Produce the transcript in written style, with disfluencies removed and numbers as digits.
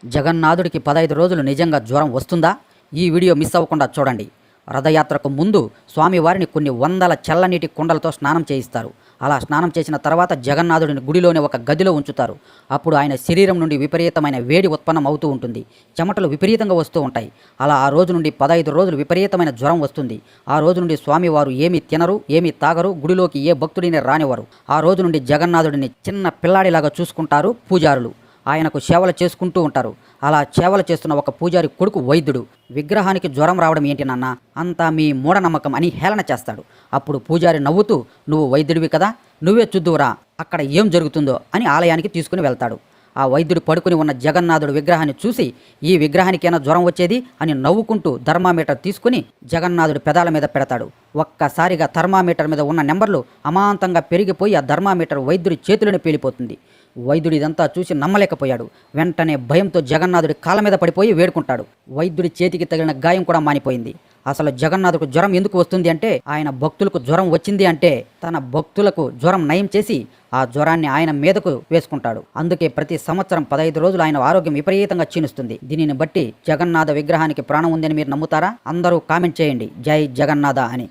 జగన్నాథుడికి 15 రోజులు నిజంగా జ్వరం వస్తుందా? ఈ వీడియో మిస్ అవ్వకుండా చూడండి. రథయాత్రకు ముందు స్వామివారిని కొన్ని వందల చల్లనీటి కుండలతో స్నానం చేయిస్తారు. అలా స్నానం చేసిన తర్వాత జగన్నాథుడిని గుడిలోని ఒక గదిలో ఉంచుతారు. అప్పుడు ఆయన శరీరం నుండి విపరీతమైన వేడి ఉత్పన్నం అవుతూ ఉంటుంది. చెమటలు విపరీతంగా వస్తూ ఉంటాయి. అలా ఆ రోజు నుండి 15 రోజులు విపరీతమైన జ్వరం వస్తుంది. ఆ రోజు నుండి స్వామివారు ఏమీ తినరు, ఏమీ తాగరు, గుడిలోకి ఏ భక్తుడిని రానివ్వరు. ఆ రోజు నుండి జగన్నాథుడిని చిన్న పిల్లాడిలాగా చూసుకుంటారు పూజారులు. ఆయనకు సేవలు చేసుకుంటూ ఉంటారు. అలా సేవలు చేస్తున్న ఒక పూజారి కొడుకు వైద్యుడు విగ్రహానికి జ్వరం రావడం ఏంటి నాన్న, అంతా మీ మూఢనమ్మకం అని హేళన చేస్తాడు. అప్పుడు పూజారి నవ్వుతూ, నువ్వు వైద్యుడివి కదా, నువ్వే చూద్దువురా అక్కడ ఏం జరుగుతుందో అని ఆలయానికి తీసుకుని వెళ్తాడు. ఆ వైద్యుడు పడుకుని ఉన్న జగన్నాథుడు విగ్రహాన్ని చూసి, ఈ విగ్రహానికైనా జ్వరం వచ్చేది అని నవ్వుకుంటూ థర్మామీటర్ తీసుకుని జగన్నాథుడి పెదాల మీద పెడతాడు. ఒక్కసారిగా థర్మామీటర్ మీద ఉన్న నెంబర్లు అమాంతంగా పెరిగిపోయి ఆ థర్మామీటర్ వైద్యుడి చేతిలోనే పేలిపోతుంది. వైద్యుడు ఇదంతా చూసి నమ్మలేకపోయాడు. వెంటనే భయంతో జగన్నాథుడి కాళ్ళ మీద పడిపోయి వేడుకుంటాడు. వైద్యుడి చేతికి తగిలిన గాయం కూడా మానిపోయింది. అసలు జగన్నాథుడికి జ్వరం ఎందుకు వస్తుంది అంటే, ఆయన భక్తులకు జ్వరం వచ్చింది అంటే తన భక్తులకు జ్వరం నయం చేసి ఆ జ్వరాన్ని ఆయన మీదకు వేసుకుంటాడు. అందుకే ప్రతి సంవత్సరం 15 రోజులు ఆయన ఆరోగ్యం విపరీతంగా క్షీణిస్తుంది. దీనిని బట్టి జగన్నాథ విగ్రహానికి ప్రాణం ఉందని మీరు నమ్ముతారా? అందరూ కామెంట్ చేయండి, జై జగన్నాథ అని.